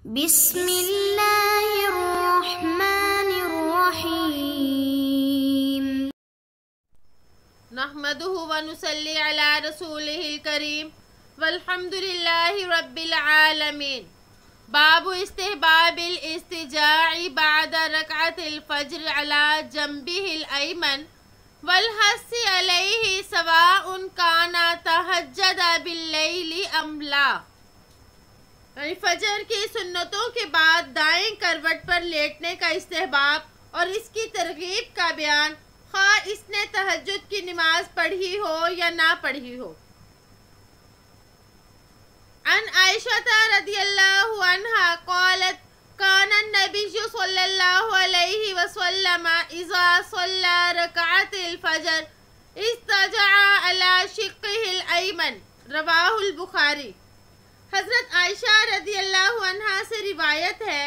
بسم اللہ الرحمن الرحیم نحمدہ ونصلی علی رسولہ الکریم والحمد للہ رب العالمین۔ باب استحباب الاستجاع بعد رکعت الفجر علی جنبہ الایمن والحث علیہ سواء کان تہجد باللیل ام لا۔ یعنی فجر کی سنتوں کے بعد دائیں کروٹ پر لیٹنے کا استحباب اور اس کی ترغیب کا بیان، خواہ اس نے تہجد کی نماز پڑھی ہو یا نہ پڑھی ہو۔ عن عائشہ رضی اللہ عنہا قالت کان النبی صلی اللہ علیہ وسلم اذا صلی رکعت الفجر استجع علی شقہ الایمن، رواہ البخاری۔ حضرت عائشہ رضی اللہ عنہا سے روایت ہے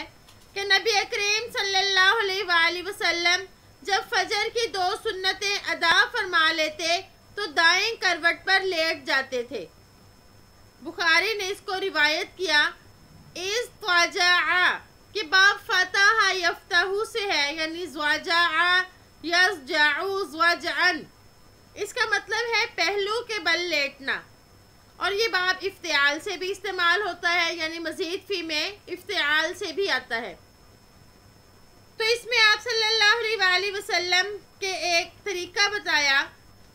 کہ نبی کریم صلی اللہ علیہ وآلہ وسلم جب فجر کی 2 سنتیں ادا فرما لیتے تو دائیں کروٹ پر لیٹ جاتے تھے۔ بخاری نے اس کو روایت کیا اضطجع کہ باب فتح یفتح سے ہے، یعنی زوجع یزجع زوجعا، اس کا مطلب ہے پہلو کے بل لیٹنا، اور یہ باب افتعال سے بھی استعمال ہوتا ہے، یعنی مزید فی میں افتعال سے بھی آتا ہے۔ تو اس میں آپ صلی اللہ علیہ وآلہ وسلم کے ایک طریقہ بتایا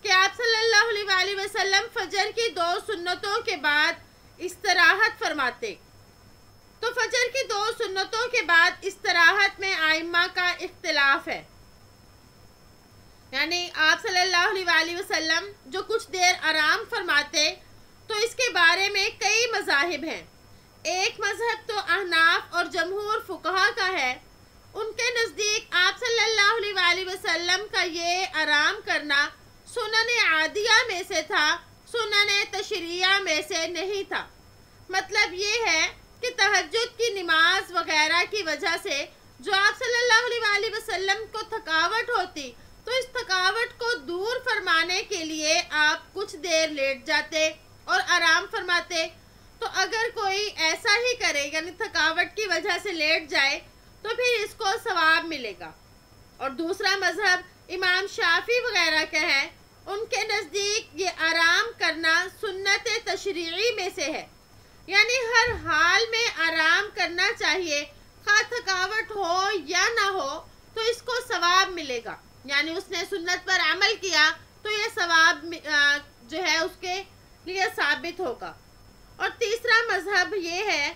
کہ آپ صلی اللہ علیہ وآلہ وسلم فجر کی 2 سنتوں کے بعد استراحت فرماتے۔ تو فجر کی 2 سنتوں کے بعد استراحت میں ائمہ کا اختلاف ہے، یعنی آپ صلی اللہ علیہ وآلہ وسلم جو کچھ دیر آرام فرماتے تو اس کے بارے میں کئی مذاہب ہیں۔ ایک مذہب تو احناف اور جمہور فقہا کا ہے، ان کے نزدیک آپ صلی اللہ علیہ وآلہ وسلم کا یہ آرام کرنا سنن عادیہ میں سے تھا، سنن تشریعہ میں سے نہیں تھا۔ مطلب یہ ہے کہ تہجد کی نماز وغیرہ کی وجہ سے جو آپ صلی اللہ علیہ وآلہ وسلم کو تھکاوٹ ہوتی تو اس تھکاوٹ کو دور فرمانے کے لیے آپ کچھ دیر لیٹ جاتے اور آرام فرماتے۔ تو اگر کوئی ایسا ہی کرے، یعنی تھکاوٹ کی وجہ سے لیٹ جائے، تو پھر اس کو ثواب ملے گا۔ اور دوسرا مذہب امام شافعی وغیرہ کا ہے، ان کے نزدیک یہ آرام کرنا سنت تشریعی میں سے ہے، یعنی ہر حال میں آرام کرنا چاہیے، خواہ تھکاوٹ ہو یا نہ ہو تو اس کو ثواب ملے گا، یعنی اس نے سنت پر عمل کیا تو یہ ثواب جو ہے اس کے لیے ثابت ہوگا۔ اور تیسرا مذہب یہ ہے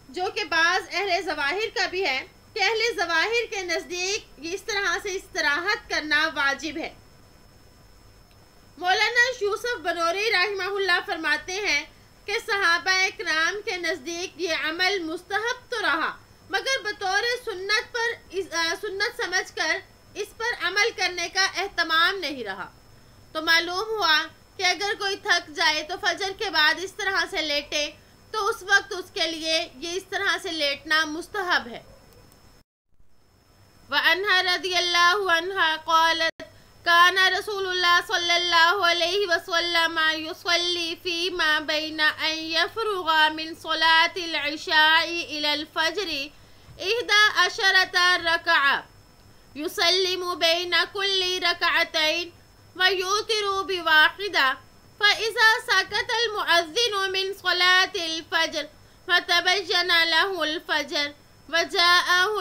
جو کہ بعض اہل ظواہر کا بھی ہے کہ اہل ظواہر کے نزدیک اس طرح سے استراحت کرنا واجب ہے۔ مولانا یوسف بنوری رحمہ اللہ فرماتے ہیں کہ صحابہ اکرام کے نزدیک یہ عمل مستحب تو رہا، مگر بطور سنت سمجھ کر اس پر عمل کرنے کا اہتمام نہیں رہا۔ تو معلوم ہوا کہ اگر کوئی تھک جائے تو فجر کے بعد اس طرح سے لیٹے تو اس وقت اس کے لیے یہ اس طرح سے لیٹنا مستحب ہے۔ وعنہا رضی اللہ عنہا قالت کان رسول اللہ صلی اللہ علیہ وسلم یصلی فیما بین ان یفرغ من صلاة العشاء الى الفجر 11 رکعہ یسلم بین کل رکعتین وَيُوتِرُ بِوَاحِدَةٍ فَإِذَا سَكَتَ الْمُؤَذِّنُ مِنْ صَلَاةِ الْفَجْرِ فَتَبَيَّنَ لَهُ الْفَجْرُ وَجَاءَهُ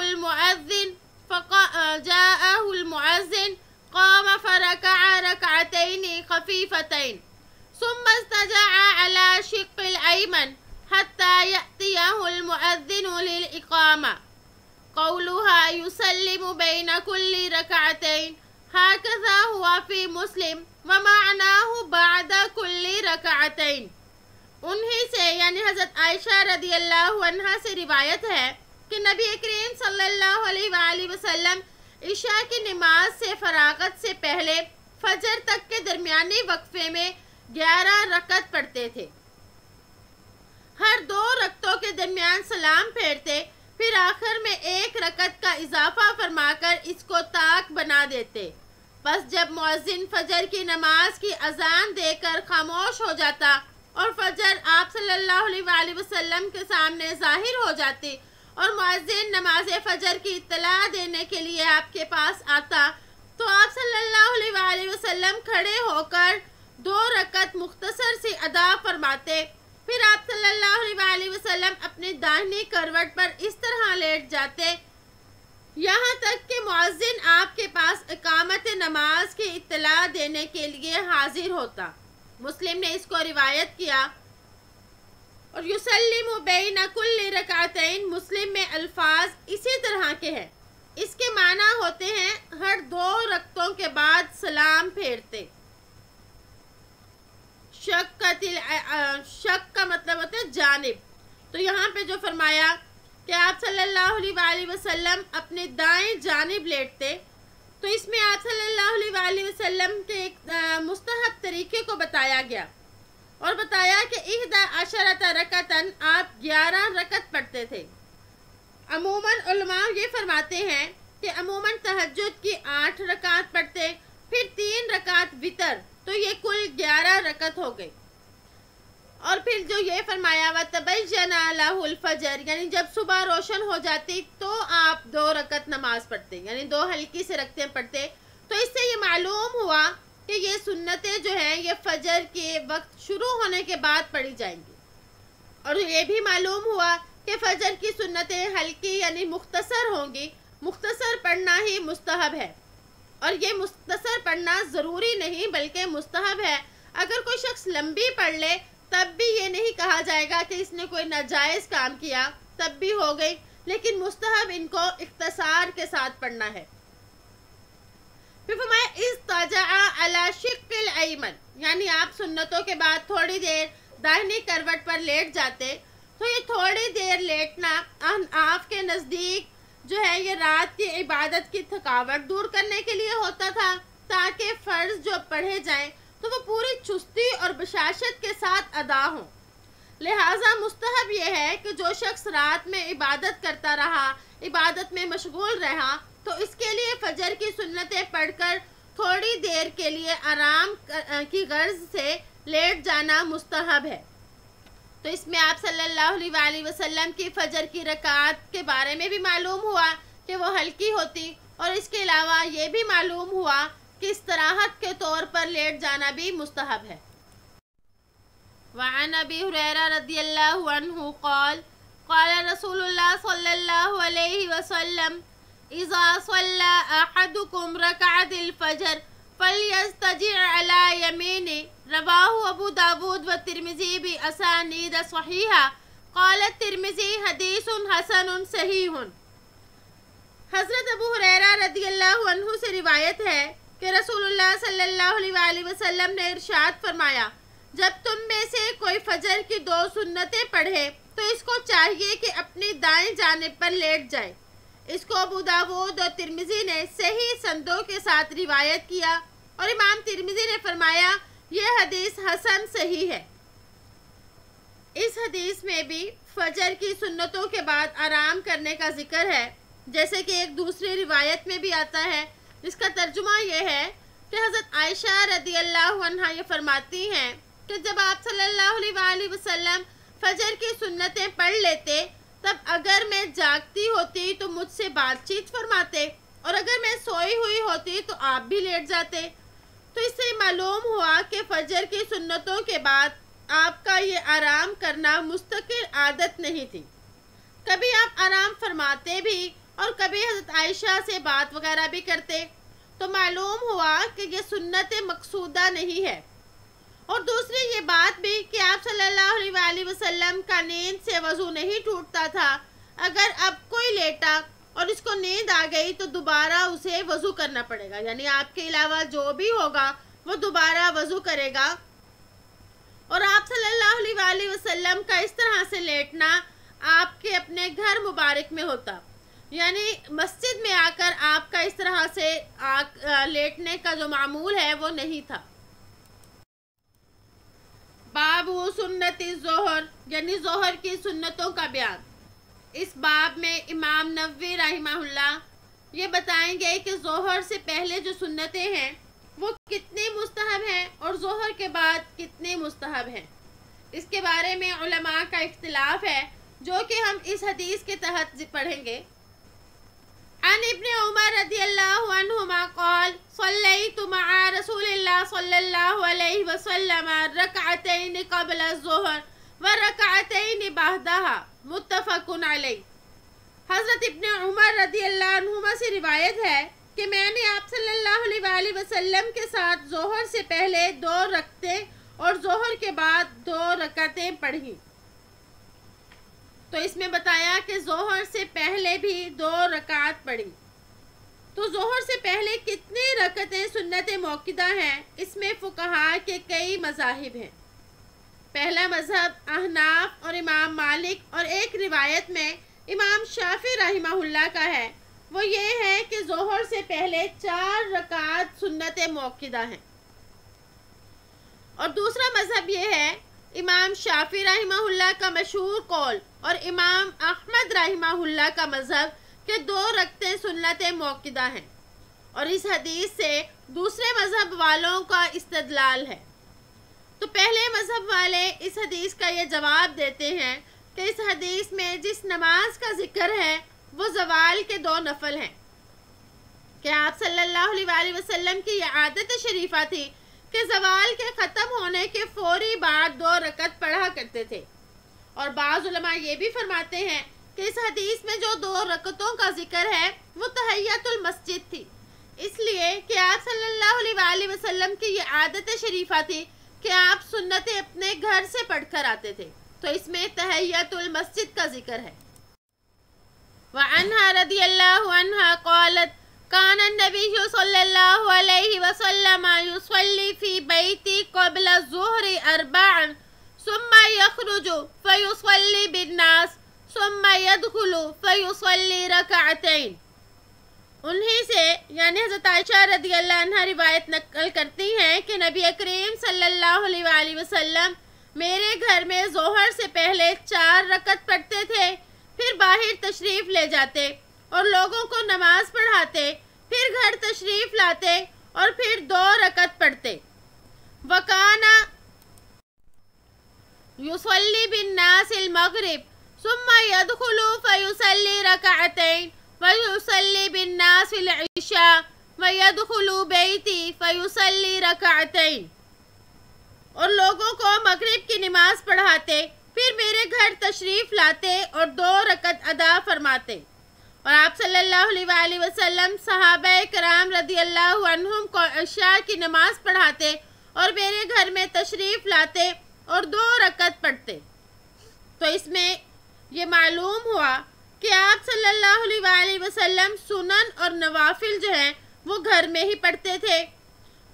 الْمُؤَذِّنُ قَامَ فَرَكَعَ رَكْعَتَيْنِ خَفِيفَتَيْنِ ثُمَّ اسْتَجَعَ عَلَى شِقِّ الْأَيْمَنِ حَتَّى يَأْتِيَهُ الْمُؤَذِّنُ لِلْإِقَامَةِ قَوْلُهَا يُسَلِّمُ بَيْنَ كُلِّ رَكْعَتَيْنِ ہاکذا ہوا فی مسلم ومعناہ بعد کل رکعتین۔ انہی سے یعنی حضرت عائشہ رضی اللہ عنہا سے روایت ہے کہ نبی کریم صلی اللہ علیہ وآلہ وسلم عشاء کی نماز سے فراغت سے پہلے فجر تک کے درمیانی وقفے میں 11 رکعت پڑھتے تھے، ہر 2 رکعتوں کے درمیان سلام پھیرتے، پھر آخر میں 1 رکعت کا اضافہ فرما کر اس کو طاق بنا دیتے۔ بس جب مؤذن فجر کی نماز کی اذان دے کر خاموش ہو جاتا اور فجر آپ صلی اللہ علیہ وآلہ وسلم کے سامنے ظاہر ہو جاتی اور مؤذن نماز فجر کی اطلاع دینے کے لیے آپ کے پاس آتا تو آپ صلی اللہ علیہ وآلہ وسلم کھڑے ہو کر 2 رکعت مختصر سی ادا فرماتے. پھر آپ صلی اللہ علیہ وآلہ وسلم اپنی داہنی کروٹ پر اس طرح لیٹ جاتے یہاں تک کہ مؤذن آپ کے پاس اقامت نماز کی اطلاع دینے کے لیے حاضر ہوتا. مسلم نے اس کو روایت کیا. اور یسلم بین کل رکعتین مسلم میں الفاظ اسی طرح کے ہیں. اس کے معنی ہوتے ہیں ہر 2 رکعتوں کے بعد سلام پھیرتے. شک کا مطلب ہوتا ہے جانب. تو یہاں پہ جو فرمایا کہ آپ صلی اللہ علیہ وآلہ وسلم اپنے دائیں جانب لیٹتے تو اس میں آپ صلی اللہ علیہ وآلہ وسلم کے ایک مستحب طریقے کو بتایا گیا اور بتایا کہ 11 رکعتن آپ 11 رکعت پڑھتے تھے. عموماً علماء یہ فرماتے ہیں کہ عموماً تہجد کی 8 رکعت پڑھتے پھر 3 رکعت وتر تو یہ کل 11 رکعت ہو گئی. اور پھر جو یہ فرمایا وَتَبَيَّنَ لَهُ الْفَجْرُ یعنی جب صبح روشن ہو جاتی تو آپ 2 رکعت نماز پڑھتے یعنی 2 ہلکی سے رکعتیں پڑھتے. تو اس سے یہ معلوم ہوا کہ یہ سنتیں جو ہیں یہ فجر کے وقت شروع ہونے کے بعد پڑھی جائیں گی. اور یہ بھی معلوم ہوا کہ فجر کی سنتیں ہلکی یعنی مختصر ہوں گی. مختصر پڑھنا ہی مستحب ہے اور یہ مختصر پڑھنا ضروری نہیں بلکہ مستحب ہے. اگر کوئی شخص لمبی پڑھ لے تب بھی یہ نہیں کہا جائے گا کہ اس نے کوئی ناجائز کام کیا, تب بھی ہو گئی, لیکن مستحب ان کو اختصار کے ساتھ پڑھنا ہے. پھر فرمایا اضطجع علی شق الایمن یعنی آپ سنتوں کے بعد تھوڑی دیر داہنی کروٹ پر لیٹ جاتے. تو یہ تھوڑی دیر لیٹنا آپ کے نزدیک جو ہے یہ رات کی عبادت کی تھکاوٹ دور کرنے کے لیے ہوتا تھا تاکہ فرض جو پڑھے جائیں تو وہ پوری چستی اور بشاشت کے ساتھ ادا ہوں. لہٰذا مستحب یہ ہے کہ جو شخص رات میں عبادت کرتا رہا, عبادت میں مشغول رہا, تو اس کے لیے فجر کی سنتیں پڑھ کر تھوڑی دیر کے لیے آرام کی غرض سے لیٹ جانا مستحب ہے. تو اس میں آپ صلی اللہ علیہ وآلہ وسلم کی فجر کی رکعات کے بارے میں بھی معلوم ہوا کہ وہ ہلکی ہوتی اور اس کے علاوہ یہ بھی معلوم ہوا کہ استراحت کے طور پر لیٹ جانا بھی مستحب ہے. وعن ابی ہریرہ رضی اللہ عنہ قال قال رسول اللہ صلی اللہ علیہ وسلم اذا صلى احدكم ركعت الفجر فليستجع على يمينه رواه ابو داود والترمذی باسانید صحیحہ. قال الترمذی حدیث حسن صحیح. حضرت ابو ہریرہ رضی اللہ عنہ سے روایت ہے کہ رسول اللہ صلی اللہ علیہ وآلہ وسلم نے ارشاد فرمایا جب تم میں سے کوئی فجر کی 2 سنتیں پڑھے تو اس کو چاہیے کہ اپنی دائیں جانب پر لیٹ جائے. اس کو ابو داود اور ترمذی نے صحیح سندوں کے ساتھ روایت کیا اور امام ترمذی نے فرمایا یہ حدیث حسن صحیح ہے. اس حدیث میں بھی فجر کی سنتوں کے بعد آرام کرنے کا ذکر ہے جیسے کہ ایک دوسری روایت میں بھی آتا ہے جس کا ترجمہ یہ ہے کہ حضرت عائشہ رضی اللہ عنہا یہ فرماتی ہیں کہ جب آپ صلی اللہ علیہ وآلہ وسلم فجر کی سنتیں پڑھ لیتے تب اگر میں جاگتی ہوتی تو مجھ سے بات چیت فرماتے اور اگر میں سوئی ہوئی ہوتی تو آپ بھی لیٹ جاتے. تو اس سے معلوم ہوا کہ فجر کی سنتوں کے بعد آپ کا یہ آرام کرنا مستقل عادت نہیں تھی. کبھی آپ آرام فرماتے بھی اور کبھی حضرت عائشہ سے بات وغیرہ بھی کرتے. تو معلوم ہوا کہ یہ سنت مقصودہ نہیں ہے. اور دوسری یہ بات بھی کہ آپ صلی اللہ علیہ وآلہ وسلم کا نیند سے وضو نہیں ٹوٹتا تھا. اگر اب کوئی لیٹا اور اس کو نیند آ گئی تو دوبارہ اسے وضو کرنا پڑے گا, یعنی آپ کے علاوہ جو بھی ہوگا وہ دوبارہ وضو کرے گا. اور آپ صلی اللہ علیہ وآلہ وسلم کا اس طرح سے لیٹنا آپ کے اپنے گھر مبارک میں ہوتا, یعنی مسجد میں آ کر آپ کا اس طرح سے لیٹنے کا جو معمول ہے وہ نہیں تھا. باب سنت الظہر یعنی ظہر کی سنتوں کا بیان. اس باب میں امام نووی رحمہ اللہ یہ بتائیں گے کہ ظہر سے پہلے جو سنتیں ہیں وہ کتنی مستحب ہیں اور ظہر کے بعد کتنی مستحب ہیں. اس کے بارے میں علماء کا اختلاف ہے جو کہ ہم اس حدیث کے تحت پڑھیں گے۔ عن ابن عمر رضی اللہ عنہما قال صلیت مع رسول اللہ صلی اللہ علیہ وسلم رکعتین قبل الظہر ورکعتین بعدها متفق علیہ۔ حضرت ابن عمر رضی اللہ عنہما سے روایت ہے کہ میں نے آپ صلی اللہ علیہ وآلہ وسلم کے ساتھ ظہر سے پہلے 2 رکعتیں اور ظہر کے بعد 2 رکعتیں پڑھی۔ تو اس میں بتایا کہ ظہر سے پہلے بھی 2 رکعت پڑھی۔ تو ظہر سے پہلے کتنی رکعتیں سنت موقدہ ہیں، اس میں فقہاء کے کئی مذاہب ہیں۔ پہلا مذہب احناف اور امام مالک اور ایک روایت میں امام شافعی رحمہ اللہ کا ہے، وہ یہ ہے کہ ظہر سے پہلے 4 رکعت سنت موقدہ ہیں۔ اور دوسرا مذہب یہ ہے امام شافعی رحمہ اللہ کا مشہور قول اور امام احمد رحمہ اللہ کا مذہب کہ 2 رکعتیں سنت موقدہ ہیں، اور اس حدیث سے دوسرے مذہب والوں کا استدلال ہے۔ تو پہلے مذہب والے اس حدیث کا یہ جواب دیتے ہیں کہ اس حدیث میں جس نماز کا ذکر ہے وہ زوال کے 2 نفل ہیں، کہ آپ صلی اللہ علیہ وآلہ وسلم کی یہ عادت شریفہ تھی کہ زوال کے ختم ہونے کے فوری بعد 2 رکعت پڑھا کرتے تھے۔ اور بعض علماء یہ بھی فرماتے ہیں کہ اس حدیث میں جو 2 رکعتوں کا ذکر ہے وہ تحیۃ المسجد تھی، اس لیے کہ آپ صلی اللہ علیہ وآلہ وسلم کی یہ عادت شریفہ تھی کہ آپ سنتیں اپنے گھر سے پڑھ کر آتے تھے، تو اس میں تحیۃ المسجد کا ذکر ہے۔ وعنہا رضی اللہ عنہا قالت كان النبي صلى الله عليه وسلم يصلي في بيتي قبل الظهر 4 ثم يخرج فيصلي بالناس ثم يدخل فيصلي ركعتين۔ انہی سے یعنی حضرت عائشہ رضی اللہ عنہ روایت نقل کرتی ہیں کہ نبی کریم صلی اللہ علیہ وآلہ وسلم میرے گھر میں ظہر سے پہلے 4 رکعت پڑھتے تھے، پھر باہر تشریف لے جاتے اور لوگوں کو نماز پڑھاتے، پھر گھر تشریف لاتے اور پھر 2 رکعت پڑھتے۔ وَكَانَ يُصَلِّي بِالنَّاسِ الْمَغْرِبِ ثُمَّ يَدْخُلُ فَيُصَلِّي رَكَعَتَيْنِ وَيُصَلِّي بِالنَّاسِ الْعِشَاءَ وَيَدْخُلُ بَيْتِي فَيُصَلِّي رَكَعَتَيْنِ۔ اور لوگوں کو مغرب کی نماز پڑھاتے، پھر میرے گھر تشریف لاتے اور 2 رکعت ادا فرماتے۔ اور آپ صلی اللہ علیہ وآلہ وسلم صحابہ کرام رضی اللہ عنہم کو عشاء کی نماز پڑھاتے اور میرے گھر میں تشریف لاتے اور 2 رکعت پڑھتے۔ تو اس میں یہ معلوم ہوا کہ آپ صلی اللہ علیہ وآلہ وسلم سنن اور نوافل جو ہیں وہ گھر میں ہی پڑھتے تھے۔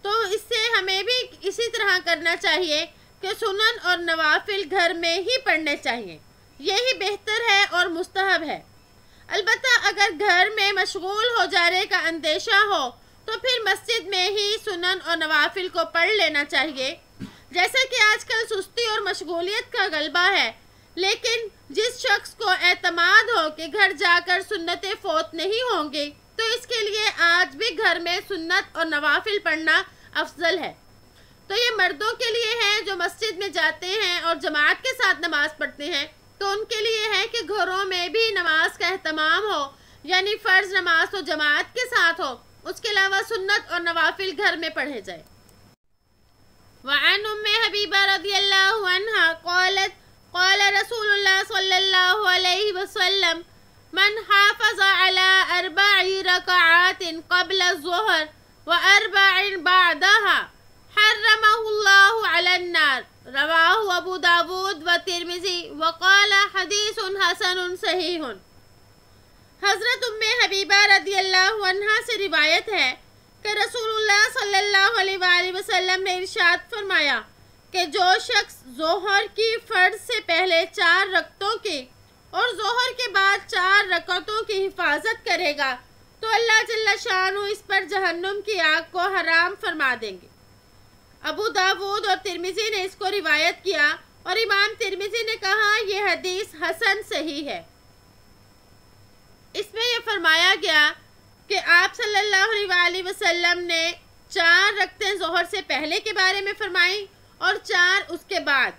تو اس سے ہمیں بھی اسی طرح کرنا چاہیے کہ سنن اور نوافل گھر میں ہی پڑھنے چاہیے، یہی بہتر ہے اور مستحب ہے۔ البتہ اگر گھر میں مشغول ہو جانے کا اندیشہ ہو تو پھر مسجد میں ہی سنن اور نوافل کو پڑھ لینا چاہیے، جیسا کہ آج کل سستی اور مشغولیت کا غلبہ ہے۔ لیکن جس شخص کو اعتماد ہو کہ گھر جا کر سنتیں فوت نہیں ہوں گی تو اس کے لیے آج بھی گھر میں سنت اور نوافل پڑھنا افضل ہے۔ تو یہ مردوں کے لیے ہے جو مسجد میں جاتے ہیں اور جماعت کے ساتھ نماز پڑھتے ہیں، تو ان کے لیے ہے کہ گھروں میں بھی نماز کا اہتمام ہو، یعنی فرض نماز تو جماعت کے ساتھ ہو، اس کے علاوہ سنت اور نوافل گھر میں پڑھے جائے۔ وعن ام حبیبہ رضی اللہ عنہا قالت قال رسول اللہ صلی اللہ علیہ وسلم من حافظ على 4 رکعات قبل الظہر و4 بعدها حرمه اللہ علی النار، رواہ ابو داود و ترمذی وقال حدیث حسن صحیح۔ حضرت ام حبیبہ رضی اللہ عنہا سے روایت ہے کہ رسول اللہ صلی اللہ علیہ وآلہ وسلم نے ارشاد فرمایا کہ جو شخص ظہر کی فرض سے پہلے 4 رکعتوں کی اور ظہر کے بعد 4 رکعتوں کی حفاظت کرے گا تو اللہ جل شانہ اس پر جہنم کی آگ کو حرام فرما دیں گے۔ ابو داود اور ترمذی نے اس کو روایت کیا اور امام ترمذی نے کہا یہ حدیث حسن صحیح ہے۔ اس میں یہ فرمایا گیا کہ آپ صلی اللہ علیہ وآلہ وسلم نے 4 رکعتیں ظہر سے پہلے کے بارے میں فرمائی اور 4 اس کے بعد۔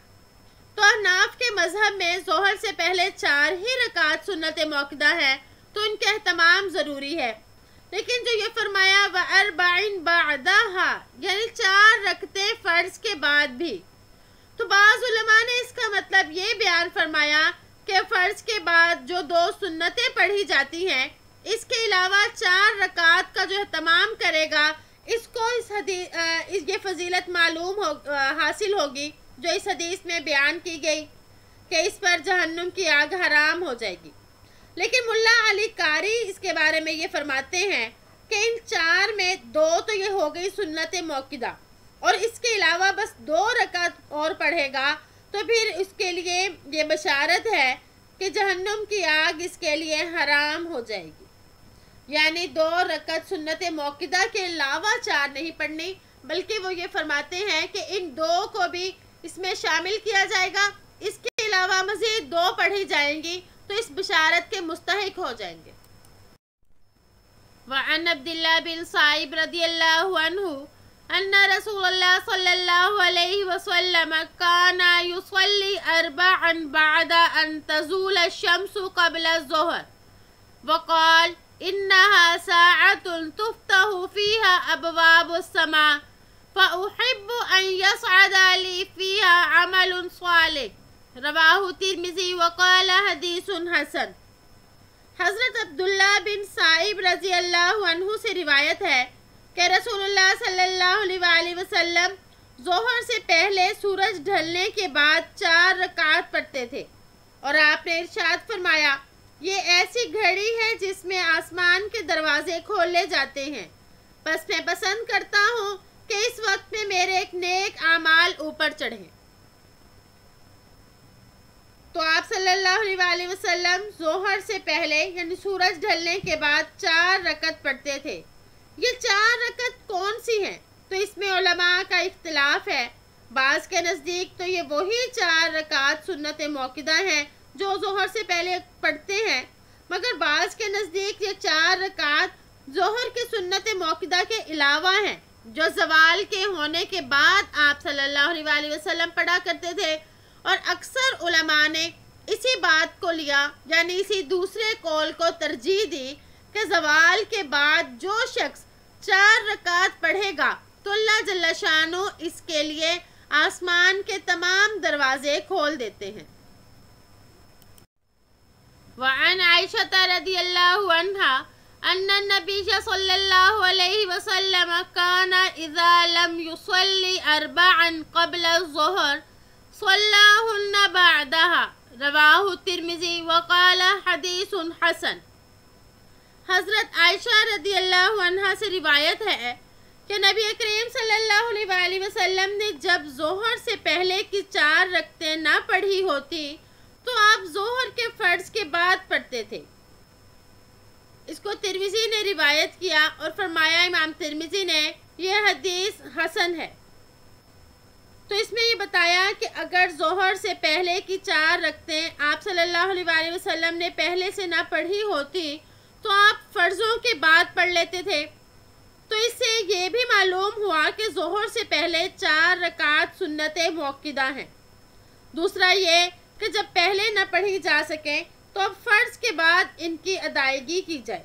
تو احناف کے مذہب میں ظہر سے پہلے 4 ہی رکعت سنت موقدہ ہے تو ان کا اہتمام ضروری ہے، لیکن جو یہ فرمایا وَأَرْبَعٍ بَعْدَهَا یعنی 4 رکعتیں فرض کے بعد بھی، تو بعض علماء نے اس کا مطلب یہ بیان فرمایا کہ فرض کے بعد جو 2 سنتیں پڑھی جاتی ہیں اس کے علاوہ 4 رکعت کا جو اہتمام کرے گا اس کو یہ فضیلت حاصل ہوگی جو اس حدیث میں بیان کی گئی کہ اس پر جہنم کی آگ حرام ہو جائے گی۔ لیکن ملا علی قاری اس کے بارے میں یہ فرماتے ہیں کہ ان 4 میں 2 تو یہ ہو گئی سنت موقدہ، اور اس کے علاوہ بس 2 رکعت اور پڑھے گا تو پھر اس کے لیے یہ بشارت ہے کہ جہنم کی آگ اس کے لیے حرام ہو جائے گی، یعنی 2 رکعت سنت موقدہ کے علاوہ 4 نہیں پڑھنی، بلکہ وہ یہ فرماتے ہیں کہ ان 2 کو بھی اس میں شامل کیا جائے گا، اس کے علاوہ مزید 2 پڑھی جائیں گی تو اس بشارت کے مستحق ہو جائیں گے۔ وعن عبداللہ بن صائب رضی اللہ عنہ ان رسول اللہ صلی اللہ علیہ وسلم کان یصلی 4 بعد ان تزول الشمس قبل الظہر وقال انها ساعة تفتح فيها ابواب السماء فاحب ان يصعد لي فيها عمل صالح رواہ ترمذی وقال حدیث حسن۔ حضرت عبداللہ بن صائب رضی اللہ عنہ سے روایت ہے کہ رسول اللہ صلی اللہ علیہ وآلہ وسلم ظہر سے پہلے سورج ڈھلنے کے بعد 4 رکعت پڑھتے تھے، اور آپ نے ارشاد فرمایا یہ ایسی گھڑی ہے جس میں آسمان کے دروازے کھولے جاتے ہیں، بس میں پسند کرتا ہوں کہ اس وقت میں میرے ایک نیک اعمال اوپر چڑھیں۔ تو آپ صلی اللہ علیہ وآلہ وسلم ظہر سے پہلے یعنی سورج ڈھلنے کے بعد 4 رکعت پڑھتے تھے۔ یہ 4 رکعت کون سی ہیں؟ تو اس میں علماء کا اختلاف ہے۔ بعض کے نزدیک تو یہ وہی 4 رکعت سنت موقدہ ہیں جو ظہر سے پہلے پڑھتے ہیں، مگر بعض کے نزدیک یہ 4 رکعت ظہر کے سنت موقدہ کے علاوہ ہیں جو زوال کے ہونے کے بعد آپ صلی اللہ علیہ وآلہ وسلم پڑھا کرتے تھے، اور اکثر علماء نے اسی بات کو لیا یعنی اسی دوسرے قول کو ترجیح دی کہ زوال کے بعد جو شخص 4 رکعت پڑھے گا تو اللہ جل شانہ اس کے لیے آسمان کے تمام دروازے کھول دیتے ہیں۔ وعن عائشہ رضی اللہ عنہا ان النبی صلی اللہ علیہ وسلم کان اذا لم يصلی 4 قبل الظہر صلاہن بعدها رواہ ترمذی وقال حدیث حسن۔ حضرت عائشہ رضی اللہ عنہا سے روایت ہے کہ نبی کریم صلی اللہ علیہ وآلہ وسلم نے جب ظہر سے پہلے کی 4 رکعتیں نہ پڑھی ہوتی تو آپ ظہر کے فرض کے بعد پڑھتے تھے۔ اس کو ترمذی نے روایت کیا اور فرمایا امام ترمذی نے یہ حدیث حسن ہے۔ تو اس میں یہ بتایا کہ اگر ظہر سے پہلے کی 4 رکعتیں آپ صلی اللہ علیہ وآلہ وسلم نے پہلے سے نہ پڑھی ہوتی تو آپ فرضوں کے بعد پڑھ لیتے تھے، تو اس سے یہ بھی معلوم ہوا کہ ظہر سے پہلے 4 رکعت سنت موقدہ ہیں۔ دوسرا یہ کہ جب پہلے نہ پڑھی جا سکیں تو اب فرض کے بعد ان کی ادائیگی کی جائے۔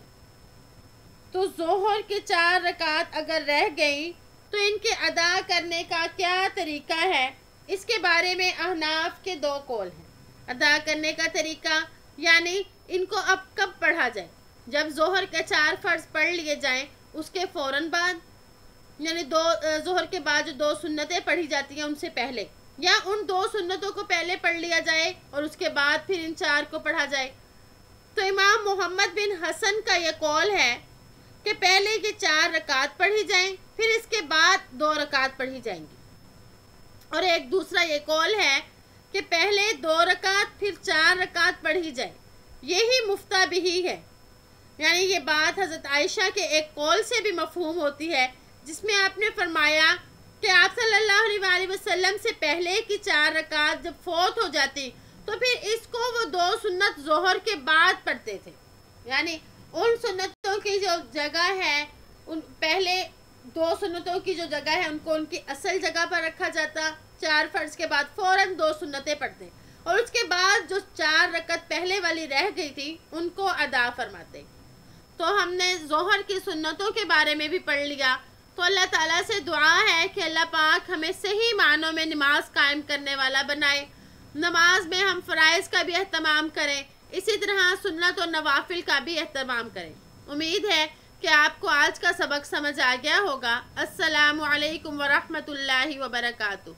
تو ظہر کے 4 رکعت اگر رہ گئیں تو ان کے ادا کرنے کا کیا طریقہ ہے، اس کے بارے میں احناف کے 2 قول ہیں۔ ادا کرنے کا طریقہ یعنی ان کو اب کب پڑھا جائے، جب ظہر کے 4 فرض پڑھ لیے جائیں اس کے فوراً بعد، یعنی ظہر کے بعد جو 2 سنتیں پڑھی جاتی ہیں ان سے پہلے، یا ان 2 سنتوں کو پہلے پڑھ لیا جائے اور اس کے بعد پھر ان 4 کو پڑھا جائے۔ تو امام محمد بن حسن کا یہ قول ہے کہ پہلے یہ 4 رکعت پڑھی جائیں پھر اس کے بعد 2 رکعت پڑھی جائیں گی، اور ایک دوسرا یہ قول ہے کہ پہلے 2 رکعت پھر 4 رکعت پڑھی جائے، یہی مفتہ بھی ہے۔ یعنی یہ بات حضرت عائشہ کے ایک قول سے بھی مفہوم ہوتی ہے جس میں آپ نے فرمایا کہ آپ صلی اللہ علیہ وآلہ وسلم سے پہلے کی 4 رکعت جب فوت ہو جاتی تو پھر اس کو وہ 2 سنت ظہر کے بعد پڑھتے تھے، یعنی ان سنتوں کی جو جگہ ہے ان پہلے 2 سنتوں کی جو جگہ ہے ان کو ان کی اصل جگہ پر رکھا جاتا، 4 فرض کے بعد فوراً 2 سنتیں پڑھتے، اور اس کے بعد جو 4 رکعت پہلے والی رہ گئی تھی ان کو ادا فرماتے۔ تو ہم نے ظہر کی سنتوں کے بارے میں بھی پڑھ لیا۔ تو اللہ تعالیٰ سے دعا ہے کہ اللہ پاک ہمیں صحیح معنوں میں نماز قائم کرنے والا بنائے، نماز میں ہم فرائض کا بھی اہتمام کریں، اسی طرح سنت و نوافل کا بھی اہتمام کریں۔ امید ہے کہ آپ کو آج کا سبق سمجھ آ گیا ہوگا۔ السلام علیکم ورحمۃ اللہ وبرکاتہ۔